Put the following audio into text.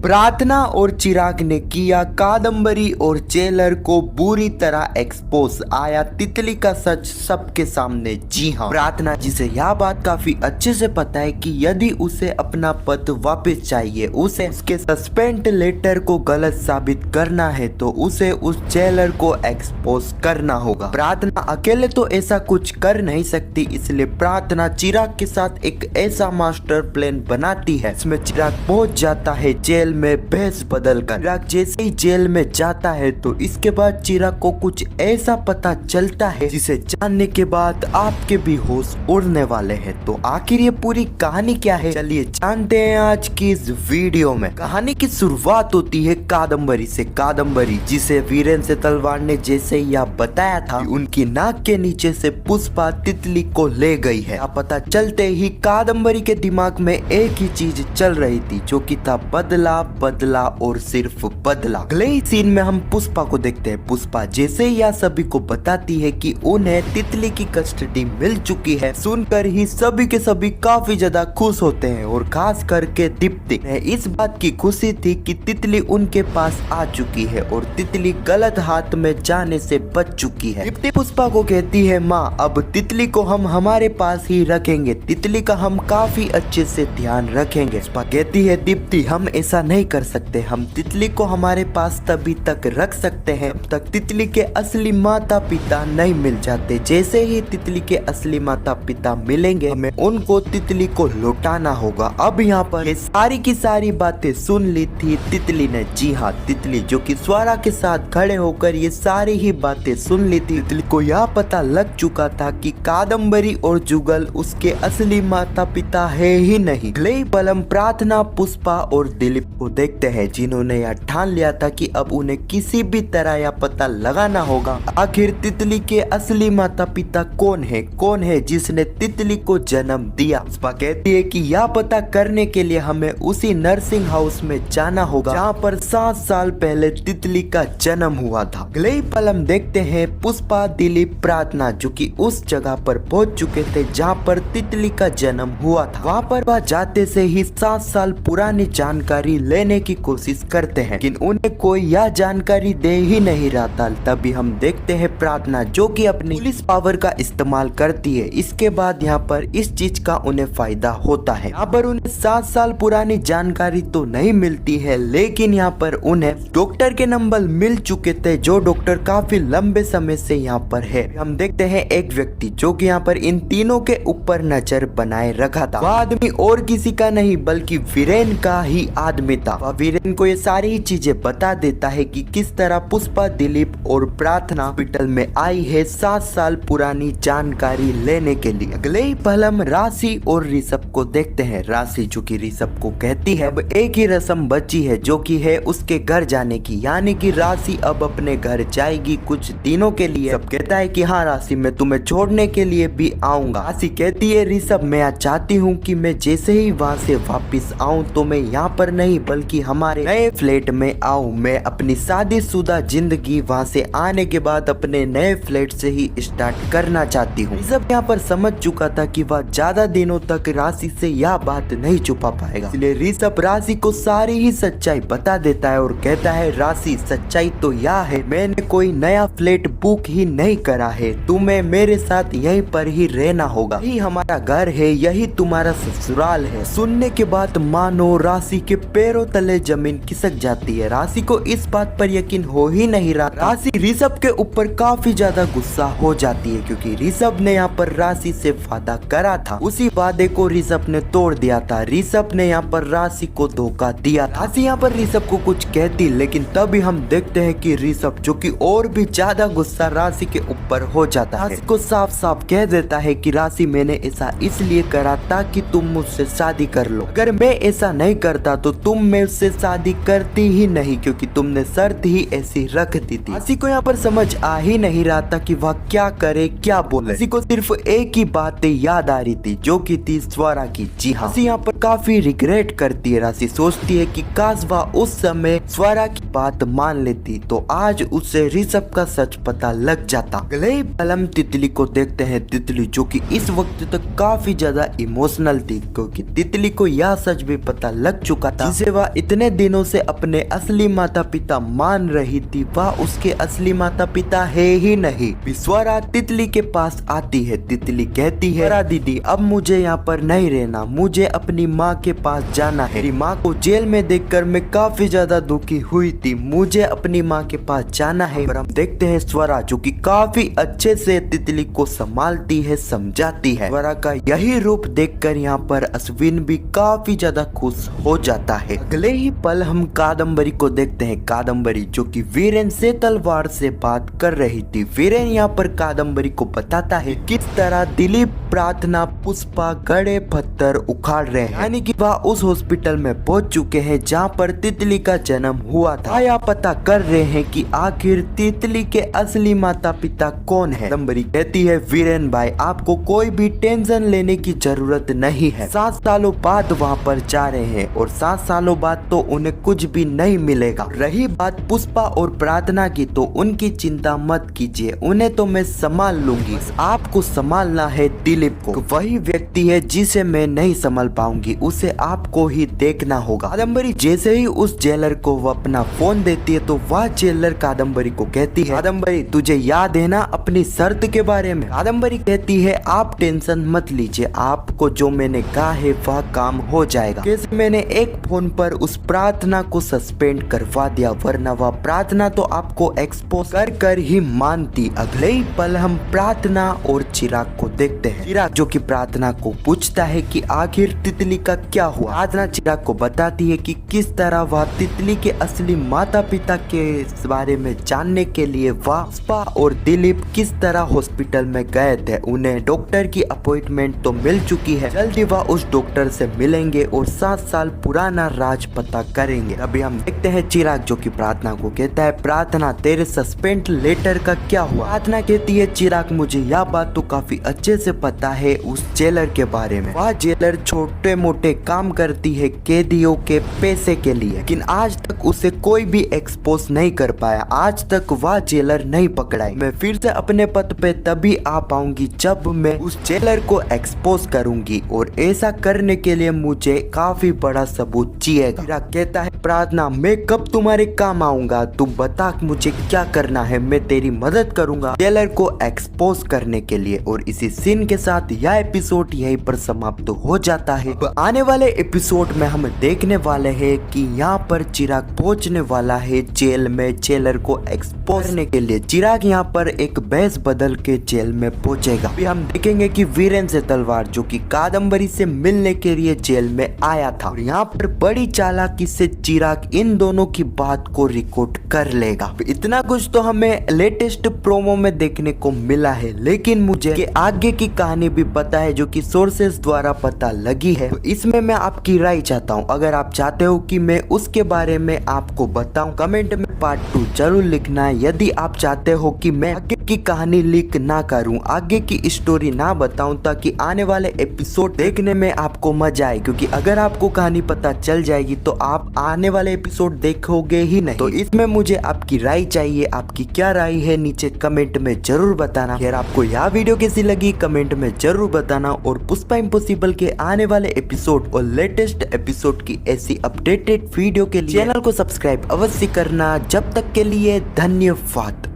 प्रार्थना और चिराग ने किया कादम्बरी और जेलर को बुरी तरह एक्सपोज। आया तितली का सच सबके सामने। जी हाँ, प्रार्थना जिसे यह बात काफी अच्छे से पता है कि यदि उसे अपना पद वापस चाहिए, उसे उसके सस्पेंड लेटर को गलत साबित करना है तो उसे उस जेलर को एक्सपोज करना होगा। प्रार्थना अकेले तो ऐसा कुछ कर नहीं सकती, इसलिए प्रार्थना चिराग के साथ एक ऐसा मास्टर प्लान बनाती है इसमें चिराग पहुंच जाता है जेल में भेष बदल कर। चिराग जैसे ही जेल में जाता है तो इसके बाद चिराग को कुछ ऐसा पता चलता है जिसे जानने के बाद आपके भी होश उड़ने वाले हैं। तो आखिर ये पूरी कहानी क्या है, चलिए जानते हैं आज की इस वीडियो में। कहानी की शुरुआत होती है कादम्बरी से। कादम्बरी जिसे वीरेंद्र से तलवार ने जैसे यह बताया था कि उनकी नाक के नीचे से पुष्पा तितली को ले गई है। पता चलते ही कादम्बरी के दिमाग में एक ही चीज चल रही थी जो कि था बदला बदला और सिर्फ बदला। अगले ही सीन में हम पुष्पा को देखते हैं। पुष्पा जैसे यह सभी को बताती है कि उन्हें तितली की कस्टडी मिल चुकी है, सुनकर ही सभी के सभी काफी ज्यादा खुश होते हैं और खास करके दीप्ति। इस बात की खुशी थी कि तितली उनके पास आ चुकी है और तितली गलत हाथ में जाने से बच चुकी है। दीप्ति पुष्पा को कहती है, माँ अब तितली को हम हमारे पास ही रखेंगे, तितली का हम काफी अच्छे से ध्यान रखेंगे। पुष्पा कहती है, दीप्ति हम ऐसा नहीं कर सकते, हम तितली को हमारे पास तभी तक रख सकते हैं जब तक तितली के असली माता पिता नहीं मिल जाते। जैसे ही तितली के असली माता पिता मिलेंगे हमें उनको तितली को लौटाना होगा। अब यहाँ पर ये सारी की सारी बातें सुन ली थी तितली ने। जी हाँ, तितली जो कि स्वरा के साथ खड़े होकर ये सारी ही बातें सुन ली थी। तितली को यह पता लग चुका था कि कादम्बरी और जुगल उसके असली माता पिता है ही नहीं। अगले पल प्रार्थना, पुष्पा और दिलीप को देखते हैं जिन्होंने यह ठान लिया था कि अब उन्हें किसी भी तरह यह पता लगाना होगा आखिर तितली के असली माता पिता कौन है जिसने तितली को जन्म दिया। पुष्पा कहती है कि यह पता करने के लिए हमें उसी नर्सिंग हाउस में जाना होगा जहाँ पर 7 साल पहले तितली का जन्म हुआ था। अगले ही पल हम देखते हैं पुष्पा, दिलीप, प्रार्थना जो कि उस जगह पर पहुंच चुके थे जहाँ पर तितली का जन्म हुआ था। वहाँ पर वह जाते से ही 7 साल पुरानी जानकारी लेने की कोशिश करते हैं लेकिन उन्हें कोई यह जानकारी दे ही नहीं रहा था। तभी हम देखते हैं प्रार्थना जो कि अपनी पुलिस पावर का इस्तेमाल करती है। इसके बाद यहाँ पर इस चीज का उन्हें फायदा होता है। यहाँ पर उन्हें 7 साल पुरानी जानकारी तो नहीं मिलती है लेकिन यहाँ पर उन्हें डॉक्टर के नंबर मिल चुके थे जो डॉक्टर काफी लंबे समय से यहाँ पर है। हम देखते हैं एक व्यक्ति जो कि यहाँ पर इन तीनों के ऊपर नजर बनाए रखा था। वह आदमी और किसी का नहीं बल्कि वीरेन का ही आदमी था। वह वीरेन को ये सारी ही चीजें बता देता है कि किस तरह पुष्पा, दिलीप और प्रार्थना हॉस्पिटल में आई है 7 साल पुरानी जानकारी लेने के लिए। अगले ही पल हम राशि और ऋषभ को देखते हैं। राशि जो कि ऋषभ को कहती है अब एक ही रस्म बची है जो कि है उसके घर जाने की, यानी कि राशि अब अपने घर जाएगी कुछ दिनों के लिए। सब कहता है कि हाँ राशि मैं तुम्हें छोड़ने के लिए भी आऊंगा। राशि कहती है, ऋषभ मैं चाहती हूँ कि मैं जैसे ही वहाँ से वापिस आऊँ तो मैं यहाँ पर नहीं बल्कि हमारे नए फ्लैट में आऊँ। मैं अपनी शादीशुदा जिंदगी वहाँ से आने के बाद अपने नए फ्लैट से ही स्टार्ट करना चाहती हूँ। ऋषभ यहाँ पर समझ चुका था कि वह ज्यादा दिनों तक राशि से यह बात नहीं छुपा पाएगा, इसलिए ऋषभ राशि को सारी ही सच्चाई बता देता है और कहता है, राशि सच्चाई तो यह है मैंने कोई नया फ्लैट बुक ही नहीं करा है, तुम्हें मेरे साथ यहीं पर ही रहना होगा, यही हमारा घर है, यही तुम्हारा ससुराल है। सुनने के बाद मानो राशि के पैरों तले जमीन खिसक जाती है। राशि को इस बात पर यकीन हो ही नहीं रहा। राशि ऋषभ के ऊपर काफी ज्यादा गुस्सा हो जाती है क्योंकि ऋषभ ने यहाँ पर राशि से वादा करा था, उसी वादे को ऋषभ ने तोड़ दिया था। ऋषभ ने यहाँ पर राशि को धोखा दिया। राशि यहाँ पर ऋषभ को कुछ कहती लेकिन तभी हम देखते हैं कि ऋषभ जो कि और भी ज्यादा गुस्सा राशि के ऊपर हो जाता है। राशि को साफ साफ कह देता है कि राशि मैंने ऐसा इसलिए करा ताकि तुम मुझसे शादी कर लो, अगर मैं ऐसा नहीं करता तो तुम मुझसे शादी करती ही नहीं क्योंकि तुमने शर्त ही ऐसी रख दी थी। राशि को यहाँ पर समझ आ ही नहीं रहा था कि वह क्या करे क्या बोले। राशि को सिर्फ एक ही बात याद आ रही थी जो कि थी स्वरा की। जी हाँ, राशि यहाँ पर काफी रिग्रेट करती है। राशि सोचती है कि काश वह उस समय स्वरा की बात मान लेती तो आज उससे ऋषभ का सच पता लग जाता। अगले ही पल हम तितली को देखते हैं। तितली जो कि इस वक्त तक काफी ज्यादा इमोशनल थी क्योंकि तितली को यह सच भी पता लग चुका था जिसे वह इतने दिनों से अपने असली माता पिता मान रही थी वह उसके असली माता पिता है ही नहीं। स्वरा तितली के पास आती है। तितली कहती है, स्वरा दीदी अब मुझे यहाँ पर नहीं रहना, मुझे अपनी माँ के पास जाना है। मेरी माँ को जेल में देखकर मैं काफी ज्यादा दुखी हुई थी, मुझे अपनी माँ के पास जाना है। और हम देखते हैं स्वरा जो कि काफी अच्छे से तितली को संभालती है, समझाती है। स्वरा का यही रूप देखकर यहाँ पर अश्विन भी काफी ज्यादा खुश हो जाता है। अगले ही पल हम कादम्बरी को देखते हैं। कादम्बरी जो कि वीरेन से तलवार से बात कर रही थी। वीरेन यहाँ पर कादम्बरी को बताता है किस तरह दिलीप, प्रार्थना, पुष्पा गड़े पत्थर उखाड़ रहे हैं, यानी कि वह उस हॉस्पिटल में पहुंच चुके हैं जहां पर तितली का जन्म हुआ था। आया पता कर रहे हैं कि आखिर तितली के असली माता पिता कौन है। कादम्बरी कहती है, वीरेन भाई आपको कोई भी टेंशन लेने की जरूरत नहीं है। 7 सालों बाद वहाँ पर जा रहे हैं और 7 सालों बाद तो उन्हें कुछ भी नहीं मिलेगा। रही बात पुष्पा और प्रार्थना की तो उनकी चिंता मत कीजिए, उन्हें तो मैं संभाल लूंगी। आपको संभालना है दिलीप को, वही व्यक्ति है जिसे मैं नहीं संभाल पाऊंगी, उसे आपको ही देखना होगा। कादम्बरी जैसे ही उस जेलर को वो अपना फोन देती है तो वह जेलर कादम्बरी को कहती है, कादम्बरी तुझे याद है ना अपनी शर्त के बारे में। कादम्बरी कहती है आप टेंशन मत लीजिए, आपको जो मैंने कहा है वह काम हो जाएगा। कैसे मैंने एक फोन पर उस प्रार्थना को सस्पेंड करवा दिया, वरना वह प्रार्थना तो आपको एक्सपोज कर कर ही मानती। अगले ही पल हम प्रार्थना और चिराग को देखते हैं। चिराग जो कि प्रार्थना को पूछता है कि आखिर तितली का क्या हुआ। प्रार्थना चिराग को बताती है कि किस तरह वह तितली के असली माता पिता के बारे में जानने के लिए वह पुष्पा और दिलीप किस तरह हॉस्पिटल में गए थे। उन्हें डॉक्टर की अपॉइंटमेंट तो मिल चुकी है, जल्दी वह उस डॉक्टर से मिलेंगे और 7 साल पुराना राज पता करेंगे। अभी हम देखते हैं चिराग जो कि प्रार्थना को कहता है, प्रार्थना तेरे सस्पेंड लेटर का क्या हुआ। प्रार्थना कहती है, चिराग मुझे यह बात तो काफी अच्छे से पता है उस जेलर के बारे में। वह जेलर छोटे मोटे काम करती है कैदियों के पैसे के लिए, लेकिन आज तक उसे कोई भी एक्सपोज नहीं कर पाया। आज तक वह जेलर नहीं पकड़ाई। मैं फिर से अपने पद पे तभी आ पाऊंगी जब मैं उस जेलर को एक्सपोज करूंगी और ऐसा करने के लिए मुझे काफी बड़ा सबूत चाहिएगा। चिराग कहता है, प्रार्थना मैं कब तुम्हारे काम आऊंगा, तुम बता मुझे क्या करना है, मैं तेरी मदद करूंगा जेलर को एक्सपोज करने के लिए। और इसी सीन के साथ यह एपिसोड यहीं पर समाप्त हो जाता है। आने वाले एपिसोड में हम देखने वाले हैं कि यहाँ पर चिराग पहुंचने वाला है जेल में जेलर को एक्सपोज करने के लिए। चिराग यहाँ पर एक भेष बदल के जेल में पहुंचेगा। अभी हम देखेंगे कि वीरेन से तलवार जो कि कादम्बरी से मिलने के लिए जेल में आया था और यहाँ पर बड़ी चालाकी से चिराग इन दोनों की बात को रिकॉर्ड कर लेगा। इतना कुछ तो हमें लेटेस्ट प्रोमो में देखने को मिला है, लेकिन मुझे आगे की कहानी भी पता है जो कि सोर्सेस द्वारा पता लगी है। तो इसमें मैं आपकी राय चाहता हूँ। अगर आप चाहते हो कि मैं उसके बारे में आपको बताऊं, कमेंट में पार्ट 2 जरूर लिखना। यदि आप चाहते हो कि मैं आगे की कहानी लीक ना करूं, आगे की स्टोरी ना बताऊं, ताकि आने वाले एपिसोड देखने में आपको मजा आए, क्योंकि अगर आपको कहानी पता चल जाएगी तो आप आने वाले एपिसोड देखोगे ही नहीं। तो इसमें मुझे आपकी राय चाहिए। आपकी क्या राय है नीचे कमेंट में जरूर बताना। अगर आपको यह वीडियो कैसी लगी कमेंट में जरूर बताना। और पुष्पा इम्पॉसिबल के आने वाले एपिसोड और लेटेस्ट एपिसोड की ऐसी अपडेटेड वीडियो के लिए चैनल को सब्सक्राइब अवश्य करना। जब तक के लिए धन्यवाद।